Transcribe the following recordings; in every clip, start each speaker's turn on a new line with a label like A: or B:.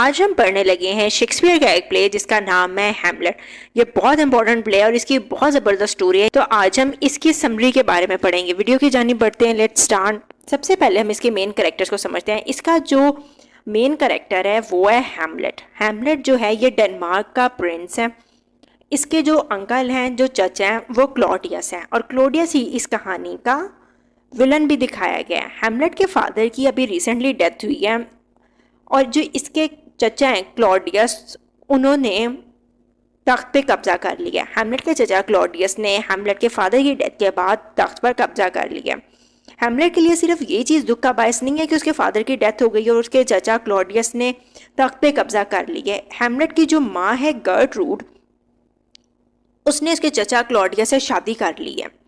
A: आज हम पढ़ने लगे हैं शेक्सपियर का एक प्ले जिसका नाम है हैमलेट। ये बहुत इंपॉर्टेंट प्ले है और इसकी बहुत ज़बरदस्त स्टोरी है। तो आज हम इसकी समरी के बारे में पढ़ेंगे। वीडियो की जानी बढ़ते हैं, लेट्स स्टार्ट। सबसे पहले हम इसके मेन कैरेक्टर्स को समझते हैं। इसका जो मेन कैरेक्टर है वो है हैमलेट। हैमलेट जो है ये डेनमार्क का प्रिंस है। इसके जो अंकल हैं, जो चचा हैं, वो क्लॉडियस हैं और क्लॉडियस ही इस कहानी का विलन भी दिखाया गया है। हैमलेट के फादर की अभी रिसेंटली डेथ हुई है और जो इसके चचा हैं क्लॉडियस, उन्होंने तख्त पे कब्जा कर लिया। हैमलेट के चचा क्लॉडियस ने हैमलेट के फादर की डेथ के बाद तख्त पर कब्जा कर लिया। हैमलेट के लिए सिर्फ ये चीज़ दुख का बायस नहीं है कि उसके फादर की डेथ हो गई और उसके चचा क्लॉडियस ने तख्त पे कब्जा कर लिया। हैमलेट की जो माँ है गर्टरूड, उसने उसके चचा क्लॉडियस से शादी कर ली है।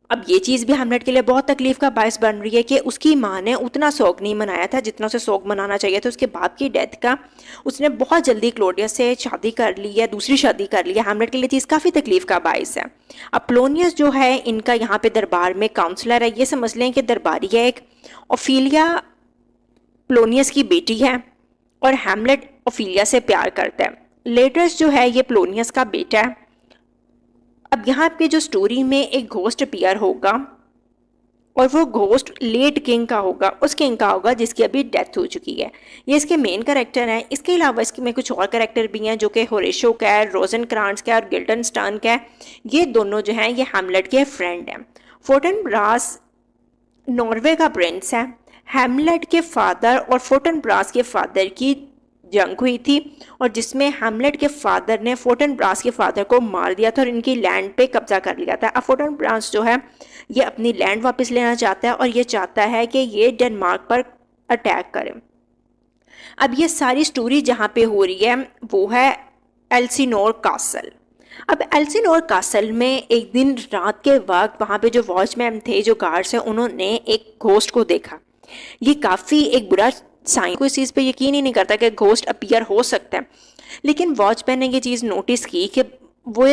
A: अब ये चीज़ भी हैमलेट के लिए बहुत तकलीफ का बायस बन रही है कि उसकी माँ ने उतना शौक नहीं मनाया था जितना उसे शौक मनाना चाहिए था उसके बाप की डेथ का। उसने बहुत जल्दी क्लॉडियस से शादी कर ली है, दूसरी शादी कर ली है। हैमलेट के लिए चीज़ काफ़ी तकलीफ का बायस है। अब पोलोनियस जो है इनका यहाँ पे दरबार में काउंसलर है। ये समझ लें कि दरबारी है एक। ओफिलिया पोलोनियस की बेटी है और हैमलेट ओफिलिया से प्यार करता है। लेटर्स जो है ये पोलोनियस का बेटा है। अब यहाँ पे जो स्टोरी में एक घोस्ट अपीयर होगा और वो घोस्ट लेट किंग का होगा, उस किंग का होगा जिसकी अभी डेथ हो चुकी है। ये इसके मेन कैरेक्टर हैं। इसके अलावा इसके में कुछ और कैरेक्टर भी हैं जो कि होरेशो का है, रोजनक्रांट्स का है और गिल्डनस्टाइन का है। ये दोनों जो हैं ये हैमलेट के फ्रेंड हैं। फोर्टनब्रास नॉर्वे का प्रिंस है। हैमलेट के फादर और फोर्टनब्रास के फादर की जंग हुई थी और जिसमें हैमलेट के फादर ने फोर्टनब्रास के फादर को मार दिया था और इनकी लैंड पे कब्जा कर लिया था। अब फोर्टनब्रास जो है ये अपनी लैंड वापस लेना चाहता है और ये चाहता है कि ये डेनमार्क पर अटैक करे। अब ये सारी स्टोरी जहाँ पे हो रही है वो है एल्सिनोर कासल। अब एल्सिनोर कासल में एक दिन रात के वक्त वहाँ पे जो वॉचमैन थे, जो गार्ड्स हैं, उन्होंने एक घोस्ट को देखा। ये काफ़ी एक बुरा साइन, कोई इस चीज़ पे यकीन ही नहीं करता कि घोस्ट अपीयर हो सकता है। लेकिन वॉचमैन ने ये चीज़ नोटिस की कि वो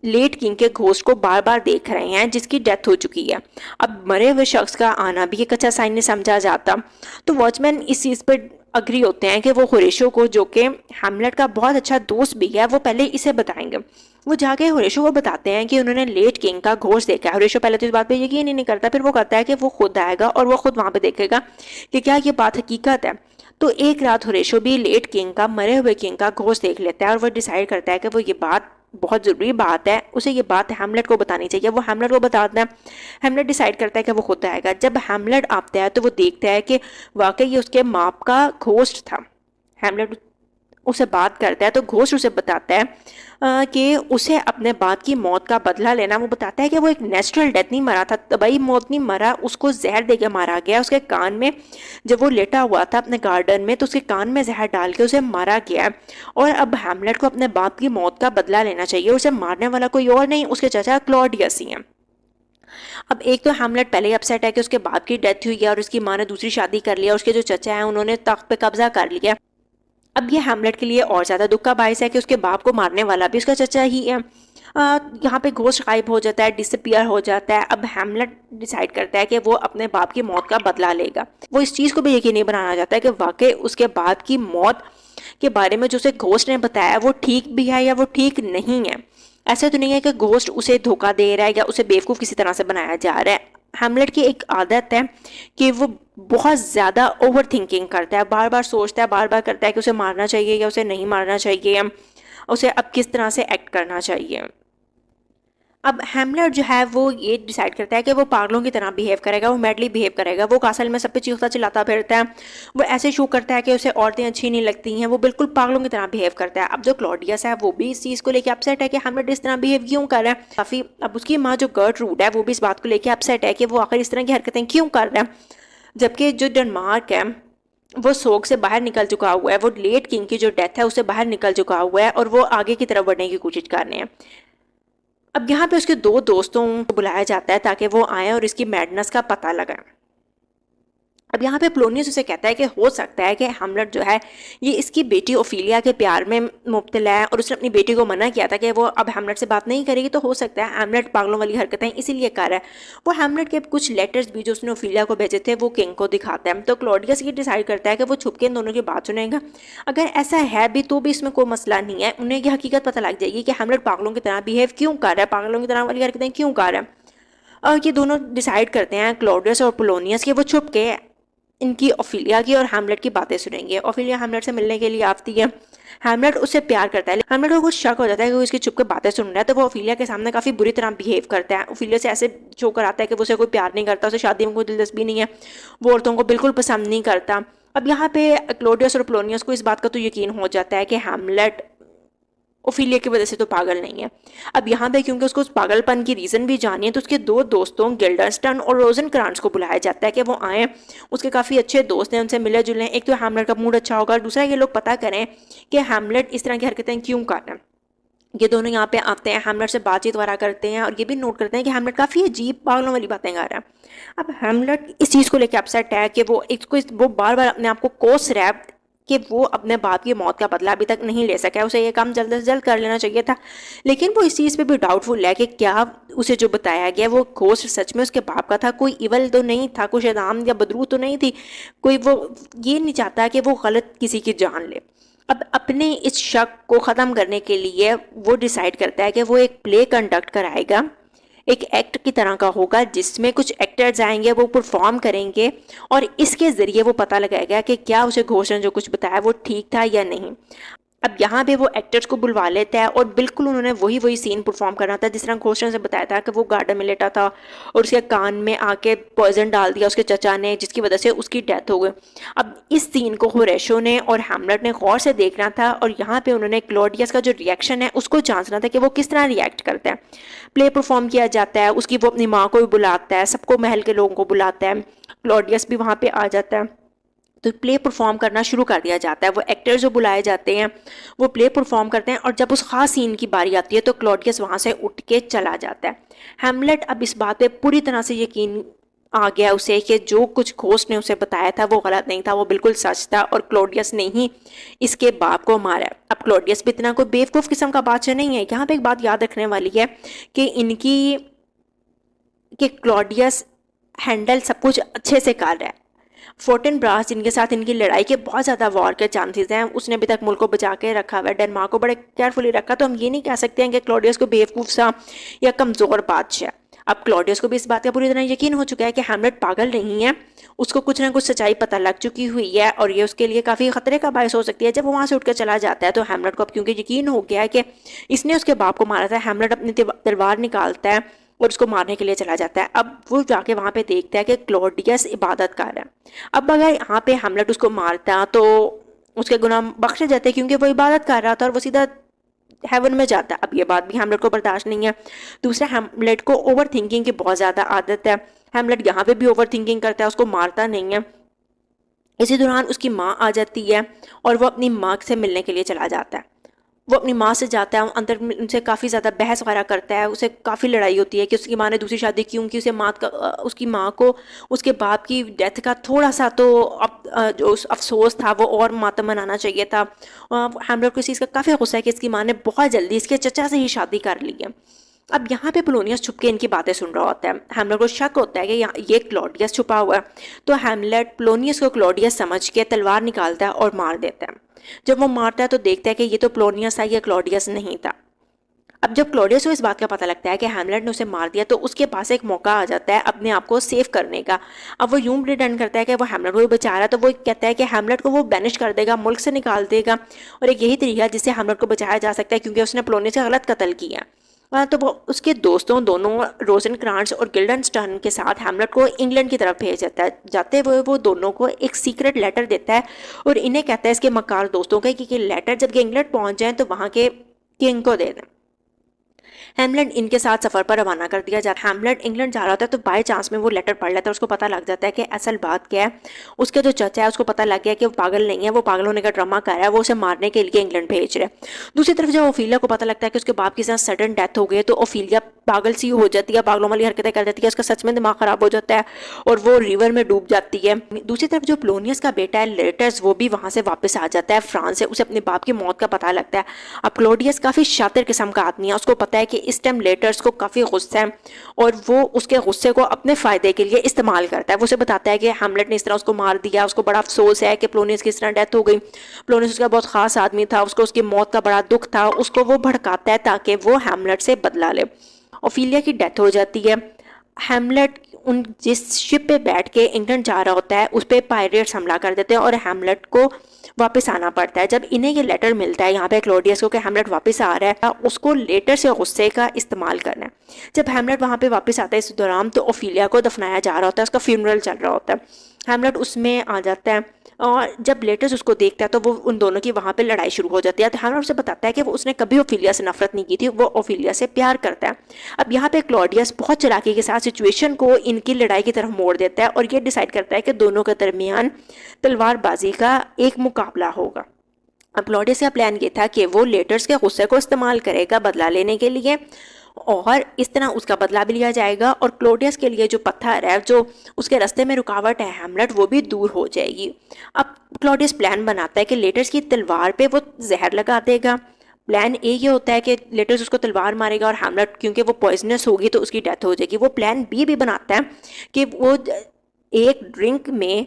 A: लेट किंग के घोस्ट को बार बार देख रहे हैं जिसकी डेथ हो चुकी है। अब मरे हुए शख्स का आना भी एक अच्छा साइन नहीं समझा जाता। तो वॉचमैन इस चीज़ पर अग्री होते हैं कि वो होरेशो को, जो कि हैमलेट का बहुत अच्छा दोस्त भी है, वो पहले इसे बताएंगे। वो जाके होरेशो को बताते हैं कि उन्होंने लेट किंग का घोस्ट देखा है। होरेशो पहले तो इस बात पे यकीन ही नहीं करता, फिर वो कहता है कि वो खुद आएगा और वो खुद वहाँ पे देखेगा कि क्या ये बात हकीकत है। तो एक रात होरेशो भी लेट किंग का, मरे हुए किंग का घोस्ट देख लेता है और वो डिसाइड करता है कि वो ये बात बहुत ज़रूरी बात है, उसे ये बात हैमलेट को बतानी चाहिए। वो हैमलेट को बताता है। हैमलेट डिसाइड करता है कि वो खुद आएगा। जब हैमलेट आता है तो वो देखता है कि वाकई ये उसके माप का घोस्ट था। हैमलेट उसे बात करता है तो घोस्ट उसे बताता है कि उसे अपने बाप की मौत का बदला लेना। वो बताता है कि वो एक नेचुरल डेथ नहीं मरा था, तबाही मौत नहीं मरा, उसको जहर देके मारा गया। उसके कान में, जब वो लेटा हुआ था अपने गार्डन में, तो उसके कान में जहर डाल के उसे मारा गया। और अब हैमलेट को अपने बाप की मौत का बदला लेना चाहिए। उसे मारने वाला कोई और नहीं, उसके चाचा क्लॉडियस ही हैं। अब एक तो हैमलेट पहले ही अपसेट है कि उसके बाप की डेथ हुई है और उसकी माँ ने दूसरी शादी कर लिया। उसके जो चचा हैं उन्होंने तख्त पे कब्जा कर लिया। अब ये हैमलेट के लिए और ज़्यादा दुख का बायस है कि उसके बाप को मारने वाला भी उसका चचा ही है। यहाँ पे घोस्ट गायब हो जाता है, डिसअपियर हो जाता है। अब हैमलेट डिसाइड करता है कि वो अपने बाप की मौत का बदला लेगा। वो इस चीज़ को भी यकीन नहीं बनाना चाहता है कि वाकई उसके बाप की मौत के बारे में जो उसे घोस्ट ने बताया वो ठीक भी है या वो ठीक नहीं है। ऐसा तो नहीं है कि घोस्ट उसे धोखा दे रहा है या उसे बेवकूफ़ किसी तरह से बनाया जा रहा है। हैमलेट की एक आदत है कि वो बहुत ज़्यादा ओवर थिंकिंग करता है, बार बार सोचता है, बार बार करता है कि उसे मारना चाहिए या उसे नहीं मारना चाहिए, उसे अब किस तरह से एक्ट करना चाहिए। अब हैमलेट जो है वो ये डिसाइड करता है कि वो पागलों की तरह बिहेव करेगा, वो मैडली बिहेव करेगा। वो कासल में सब पे चीखता चिल्लाता फिरता है। वो ऐसे शो करता है कि उसे औरतें अच्छी नहीं लगती हैं। वो बिल्कुल पागलों की तरह बिहेव करता है। अब जो क्लॉडियस है वो भी इस चीज़ को लेकर अपसेट है कि हैमलेट इस तरह बिहेव क्यों कर रहा है काफ़ी। अब उसकी माँ जो गर्टरूड है वो भी इस बात को लेकर अपसेट है कि वो आखिर इस तरह की हरकतें क्यों कर रहा है, जबकि जो डेनमार्क है वो सोग से बाहर निकल चुका हुआ है। वो लेट किंग की जो डेथ है उससे बाहर निकल चुका हुआ है और वो आगे की तरफ बढ़ने की कोशिश कर रहे हैं। अब यहाँ पे उसके दो दोस्तों को बुलाया जाता है ताकि वो आए और इसकी मैडनेस का पता लगाएं। अब यहाँ पे पोलोनियस उसे कहता है कि हो सकता है कि हैमलेट जो है ये इसकी बेटी ओफिलिया के प्यार में मुब्तला है, और उसने अपनी बेटी को मना किया था कि वो अब हैमलेट से बात नहीं करेगी, तो हो सकता है हैमलेट पागलों वाली हरकतें इसीलिए कर रहा है। वो हैमलेट के कुछ लेटर्स भी जो उसने ओफिलिया को भेजे थे वो किंग को दिखाता है। तो क्लॉडियस ये डिसाइड करता है कि वो छुप के इन दोनों की बात सुनेगा। अगर ऐसा है भी तो भी इसमें कोई मसला नहीं है, उन्हें ये हकीकत पता लग जाएगी कि हैमलेट पागलों की तरह बिहेव क्यों कर रहा है, पागलों की तरह वाली हरकतें क्यों कर रहा है। और ये दोनों डिसाइड करते हैं क्लॉडियस और पोलोनियस कि वो छुप के इनकी ओफिलिया की और हैमलेट की बातें सुनेंगे। ओफिलिया हैमलेट से मिलने के लिए आती है। हैमलेट उससे प्यार करता है। हैमलेट को कुछ शक हो जाता है कि वो इसकी छुप के बातें सुन रहा है, तो वो ओफिलिया के सामने काफ़ी बुरी तरह बिहेव करता है। ओफिलिया से ऐसे शो कर आता है कि वो उसे कोई प्यार नहीं करता, उसे शादी में कोई दिलचस्पी नहीं है, वो औरतों को बिल्कुल पसंद नहीं करता। अब यहाँ पे क्लॉडियस और पोलोनियस को इस बात का तो यकीन हो जाता है कि हैमलेट ओफिलिया की वजह से तो पागल नहीं है। अब यहाँ पे क्योंकि उसको उस पागलपन की रीज़न भी जानी है, तो उसके दो दोस्तों गिल्डनस्टन और रोजनक्रांट्स को बुलाया जाता है कि वो आएँ। उसके काफ़ी अच्छे दोस्त हैं, उनसे मिले जुले। एक तो हैमलेट का मूड अच्छा होगा, दूसरा ये लोग पता करें कि हैमलेट इस तरह की हरकतें क्यों कर रहे हैं। ये दोनों यहाँ पे आते हैं, हैमलेट से बातचीत वगैरह करते हैं, और ये भी नोट करते हैं कि हैमलेट काफ़ी अजीब पागलों वाली बातें कर रहा है। अब हैमलेट इस चीज़ को लेकर अपसेट है कि वो बार बार अपने आप को कोस रहा है कि वो अपने बाप की मौत का बदला अभी तक नहीं ले सका है, उसे ये काम जल्द से जल्द कर लेना चाहिए था। लेकिन वो इस चीज़ पे भी डाउटफुल है कि क्या उसे जो बताया गया वो घोस्ट सच में उसके बाप का था, कोई इवल तो नहीं था, कुछ शैतान या बदरू तो नहीं थी कोई। वो ये नहीं चाहता कि वो गलत किसी की जान ले। अब अपने इस शक को ख़त्म करने के लिए वो डिसाइड करता है कि वो एक प्ले कंडक्ट कराएगा, एक एक्ट की तरह का होगा, जिसमें कुछ एक्टर्स आएंगे, वो परफॉर्म करेंगे, और इसके ज़रिए वो पता लगाएगा कि क्या उसे घोष ने जो कुछ बताया वो ठीक था या नहीं। अब यहाँ पे वो एक्टर्स को बुलवा लेता है, और बिल्कुल उन्होंने वही सीन परफॉर्म करना था जिस तरह घोषणा से बताया था कि वो गार्डन में लेटा था और उसके कान में आके पॉइजन डाल दिया उसके चचा ने, जिसकी वजह से उसकी डेथ हो गई। अब इस सीन को होरेशो ने और हैमलेट ने गौर से देखना था, और यहाँ पे उन्होंने क्लॉडियस का जो रिएक्शन है उसको जांचना था कि वो किस तरह रिएक्ट करता है। प्ले परफॉर्म किया जाता है, उसकी वो अपनी माँ को भी बुलाता है, सबको महल के लोगों को बुलाता है, क्लॉडियस भी वहाँ पर आ जाता है। तो प्ले परफॉर्म करना शुरू कर दिया जाता है। वो एक्टर्स जो बुलाए जाते हैं वो प्ले परफॉर्म करते हैं, और जब उस खास सीन की बारी आती है तो क्लॉडियस वहाँ से उठ के चला जाता है। हैमलेट अब इस बात पे पूरी तरह से यकीन आ गया उसे कि जो कुछ घोस्ट ने उसे बताया था वो गलत नहीं था, वो बिल्कुल सच था, और क्लॉडियस ने ही इसके बाप को मारा। अब क्लॉडियस भी इतना कोई बेवकूफ़ किस्म का बादशाह नहीं है। यहाँ पे एक बात याद रखने वाली है कि क्लॉडियस हैंडल सब कुछ अच्छे से कर रहा है। फोर्टिनब्रास जिनके साथ इनकी लड़ाई के बहुत ज़्यादा वॉर के चांसेस हैं, उसने अभी तक मुल्क को बचा के रखा हुआ है, डेनमार्क को बड़े केयरफुली रखा। तो हम ये नहीं कह सकते हैं कि क्लॉडियस को बेवकूफ़ सा या कमज़ोर बादशाह। अब क्लॉडियस को भी इस बात का पूरी तरह यकीन हो चुका है कि हैमलेट पागल नहीं है, उसको कुछ ना कुछ सच्चाई पता लग चुकी हुई है, और ये उसके लिए काफ़ी ख़तरे का बायस हो सकती है। जब वो वहाँ से उठकर चला जाता है तो हैमलेट को अब क्योंकि यकीन हो गया है कि इसने उसके बाप को मारा था, हैमलेट अपनी तलवार निकालता है और उसको मारने के लिए चला जाता है। अब वो जाके वहाँ पे देखता है कि क्लॉडियस इबादत कर रहा है। अब अगर यहाँ पे हैमलेट उसको मारता तो उसके गुनाह बख्शे जाते, क्योंकि वो इबादत कर रहा था और वो सीधा हेवन में जाता। अब ये बात भी हैमलेट को बर्दाश्त नहीं है। दूसरा, हैमलेट को ओवर थिंकिंग की बहुत ज़्यादा आदत है। हैमलेट यहाँ पे भी ओवर थिंकिंग करता है, उसको मारता नहीं है। इसी दौरान उसकी माँ आ जाती है और वो अपनी माँ से मिलने के लिए चला जाता है। वो अपनी माँ से जाता है, अंदर उनसे काफ़ी ज़्यादा बहस वगैरह करता है, उसे काफ़ी लड़ाई होती है कि उसकी माँ ने दूसरी शादी क्यों की। उसकी माँ को उसके बाप की डेथ का थोड़ा सा तो जो अफसोस था वो और मातम मनाना चाहिए था। हैमलेट को इस चीज़ का काफ़ी गुस्सा है कि इसकी माँ ने बहुत जल्दी इसके चचा से ही शादी कर ली है। अब यहाँ पे पोलोनियस छुप के इनकी बातें सुन रहा होता है। हैमलेट को शक होता है कि ये क्लॉडियस छुपा हुआ है, तो हैमलेट पोलोनियस को क्लॉडियस समझ के तलवार निकालता है और मार देता है। जब वो मारता है तो देखता है कि ये तो पोलोनियस था, ये क्लॉडियस नहीं था। अब जब क्लॉडियस को इस बात का पता लगता है कि हैमलेट ने उसे मार दिया, तो उसके पास एक मौका आ जाता है अपने आप को सेव करने का। अब वो यूं प्रिटेंड करता है कि वो हैमलेट को बचा रहा है, तो वो कहता है कि हैमलेट को वो बैनिश कर देगा, मुल्क से निकाल देगा, और एक यही तरीका है जिससे हैमलेट को बचाया जा सकता है, क्योंकि उसने पोलोनियस का गलत कत्ल किया। तो वो उसके दोस्तों दोनों रोजनक्रांट्स और गिल्डनस्टर्न के साथ हैमलेट को इंग्लैंड की तरफ भेज देता है। जाते हुए वो दोनों को एक सीक्रेट लेटर देता है और इन्हें कहता है इसके मकार दोस्तों का कि लेटर जब इंग्लैंड पहुंच जाए तो वहाँ के किंग को दे दें। हेमलेट इनके साथ सफर पर रवाना कर दिया जाता है। हेमलेट इंग्लैंड जा रहा होता है तो बाय चांस में वो लेटर पढ़ लेता है, उसको पता लग जाता है कि असल बात क्या है। उसके जो चचा है उसको पता लग गया कि वो पागल नहीं है, वो पागल होने का ड्रामा कर रहा है, वो उसे मारने के लिए इंग्लैंड भेज रहे हैं। दूसरी तरफ जब ओफिलिया को पता लगता है कि उसके बाप की साथ सडन डेथ हो गई तो ओफिलिया पागल सी हो जाती है, पागलों वाली हरकतें कर देती है, उसका सच में दिमाग खराब हो जाता है और वो रिवर में डूब जाती है। दूसरी तरफ जो पोलोनियस का बेटा है लेटर्स, वो भी वहां से वापस आ जाता है फ्रांस से, उसे अपने बाप की मौत का पता लगता है। अब क्लॉडियस काफी शातिर किस्म का आदमी है, उसको पता है कि इस टाइम लेटर्स को काफी गुस्सा है और वो उसके गुस्से को अपने फायदे के लिए इस्तेमाल करता है। वो उसे बताता है कि हैमलेट ने इस तरह उसको मार दिया, उसको बड़ा अफसोस है कि पोलोनियस की इस तरह डेथ हो गई, पोलोनियस उसका बहुत खास आदमी था, उसको उसकी मौत का बड़ा दुख था, उसको वो भड़काता है ताकि वो हैमलेट से बदला ले। ओफिलिया की डेथ हो जाती है। हैमलेट उन जिस शिप पे बैठ के इंग्लैंड जा रहा होता है उस पर पायरेट्स हमला कर देते हैं और हैमलेट को वापस आना पड़ता है। जब इन्हें ये लेटर मिलता है यहाँ पे क्लॉडियस को कि हैमलेट वापस आ रहा है, उसको लेटर से गुस्से का इस्तेमाल करना है। जब हैमलेट वहाँ पे वापस आता है इस दौरान तो ओफिलिया को दफनाया जा रहा होता है, उसका फ्यूनरल चल रहा होता है। हैमलेट उसमें आ जाता है और जब लेटर्स उसको देखता है तो वो उन दोनों की वहाँ पे लड़ाई शुरू हो जाती है। तो हैमलेट उसे बताता है कि वो उसने कभी ओफिलिया से नफरत नहीं की थी, वो ओफिलिया से प्यार करता है। अब यहाँ पे क्लॉडियस बहुत चालाकी के साथ सिचुएशन को इनकी लड़ाई की तरफ मोड़ देता है और ये डिसाइड करता है कि दोनों के दरमियान तलवारबाजी का एक मुकाबला होगा। अब क्लॉडियस का प्लान ये था कि वो लेटर्स के गुस्से को इस्तेमाल करेगा बदला लेने के लिए और इस तरह उसका बदला भी लिया जाएगा और क्लॉडियस के लिए जो पत्थर है, जो उसके रास्ते में रुकावट है हैमलेट, वो भी दूर हो जाएगी। अब क्लॉडियस प्लान बनाता है कि लेटर्स की तलवार पे वो जहर लगा देगा। प्लान ए ये होता है कि लेटर्स उसको तलवार मारेगा और हैमलेट क्योंकि वो पॉइजनस होगी तो उसकी डेथ हो जाएगी। वो प्लान बी भी बनाता है कि वो एक ड्रिंक में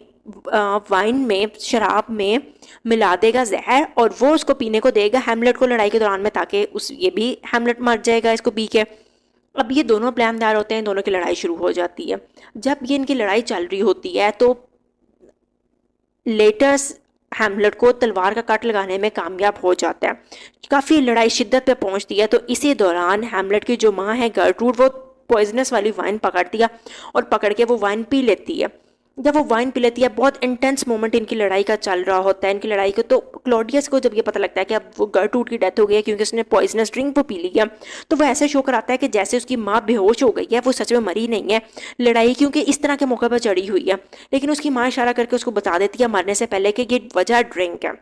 A: वाइन में शराब में मिला देगा जहर और वो उसको पीने को देगा हैमलेट को लड़ाई के दौरान में, ताकि उस ये भी हैमलेट मर जाएगा इसको पी के। अब ये दोनों प्लान तैयार होते हैं, दोनों की लड़ाई शुरू हो जाती है। जब ये इनकी लड़ाई चल रही होती है तो लेटर्स हैमलेट को तलवार का कट लगाने में कामयाब हो जाता है। काफ़ी लड़ाई शिद्दत पे पहुंचती है तो इसी दौरान हैमलेट की जो माँ है गर्ट्रूड, वो पॉइजनस वाली वाइन पकड़ती है और पकड़ के वो वाइन पी लेती है। जब वो वाइन पी लेती है, बहुत इंटेंस मोमेंट इनकी लड़ाई का चल रहा होता है इनकी लड़ाई को, तो क्लॉडियस को जब ये पता लगता है कि अब वो गर्ट्रूड की डेथ हो गई है क्योंकि उसने पॉइजनस ड्रिंक वो पी लिया, तो वो ऐसे शो कराता है कि जैसे उसकी माँ बेहोश हो गई है, वो सच में मरी नहीं है, लड़ाई क्योंकि इस तरह के मौके पर चढ़ी हुई है। लेकिन उसकी माँ इशारा करके उसको बता देती है मरने से पहले कि ये वजह ड्रिंक है।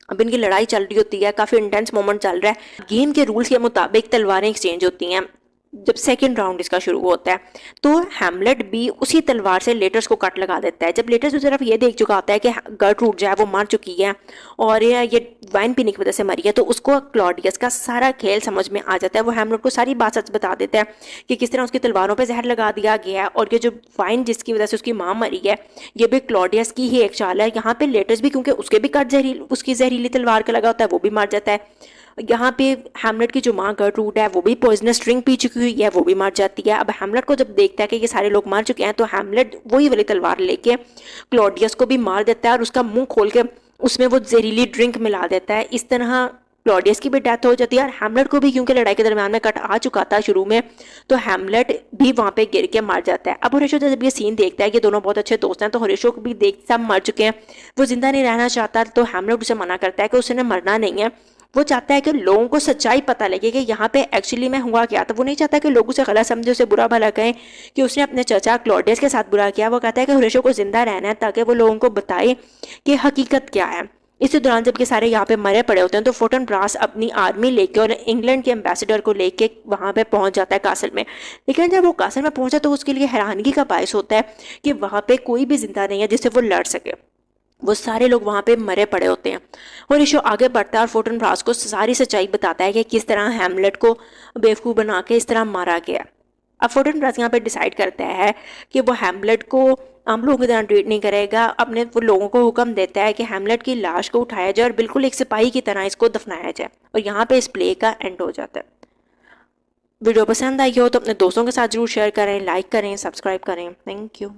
A: अब इनकी लड़ाई चल रही होती है, काफ़ी इंटेंस मोमेंट चल रहा है। गेम के रूल्स के मुताबिक तलवारें एक्सचेंज होती हैं। जब सेकंड राउंड इसका शुरू होता है तो हैमलेट भी उसी तलवार से लेटर्स को कट लगा देता है। जब लेटर्स उस तरफ ये देख चुका होता है कि गर्ट्रूड जो है वो मर चुकी है और ये वाइन पीने की वजह से मरी है, तो उसको क्लॉडियस का सारा खेल समझ में आ जाता है। वो हैमलेट को सारी बात सच बता देता है कि किस तरह उसकी तलवारों पर जहर लगा दिया गया है और ये जो वाइन जिसकी वजह से उसकी माँ मरी है ये भी क्लॉडियस की ही एक चाल है। यहाँ पे लेटर्स भी क्योंकि उसके भी कट उसकी जहरीली तलवार का लगा होता है, वो भी मर जाता है। यहाँ पे हैमलेट की जो माँ गर्ट्रूड है वो भी पॉइजनस ड्रिंक पी चुकी हुई है, वो भी मर जाती है। अब हैमलेट को जब देखता है कि ये सारे लोग मर चुके हैं तो हैमलेट वही वाली तलवार लेके क्लॉडियस को भी मार देता है और उसका मुंह खोल के उसमें वो जहरीली ड्रिंक मिला देता है। इस तरह क्लॉडियस की भी डेथ हो जाती है और हैमलेट को भी, क्योंकि लड़ाई के दरमियान में कट आ चुका था शुरू में, तो हैमलेट भी वहाँ पे गिर के मर जाता है। अब होरेशो जब ये सीन देखता है कि दोनों बहुत अच्छे दोस्त हैं तो होरेशो को भी देख सब मर चुके हैं, वो जिंदा नहीं रहना चाहता, तो हैमलेट उसे मना करता है कि उसने मरना नहीं है। वो चाहता है कि लोगों को सच्चाई पता लगे कि यहाँ पे एक्चुअली में हुआ क्या था। वो नहीं चाहता कि लोग उसे गलत समझे, उसे बुरा भला कहें कि उसने अपने चचा क्लॉडियस के साथ बुरा किया। वो कहता है कि होरेशो को जिंदा रहना है ताकि वो लोगों को बताए कि हकीकत क्या है। इसी दौरान जब के सारे यहाँ पे मरे पड़े होते हैं तो फोर्टनब्रास अपनी आर्मी लेके और इंग्लैंड के एम्बेसडर को लेके वहाँ पे पहुँच जाता है कासल में। लेकिन जब वो कासल में पहुँचा तो उसके लिए हैरानगी का बायस होता है कि वहाँ पे कोई भी जिंदा नहीं है जिससे वो लड़ सके। वो सारे लोग वहाँ पे मरे पड़े होते हैं। होरेशो आगे बढ़ता है और फोर्टनब्रास को सारी सच्चाई बताता है कि किस तरह हैमलेट को बेवकूफ़ बना के इस तरह मारा गया। अब फोर्टनब्रास यहाँ पे डिसाइड करता है कि वो हैमलेट को आम लोगों की तरह ट्रीट नहीं करेगा। अपने वो लोगों को हुक्म देता है कि हैमलेट की लाश को उठाया जाए और बिल्कुल एक सिपाही की तरह इसको दफनाया जाए। और यहाँ पे इस प्ले का एंड हो जाता है। वीडियो पसंद आई हो तो अपने दोस्तों के साथ जरूर शेयर करें, लाइक करें, सब्सक्राइब करें। Thank you.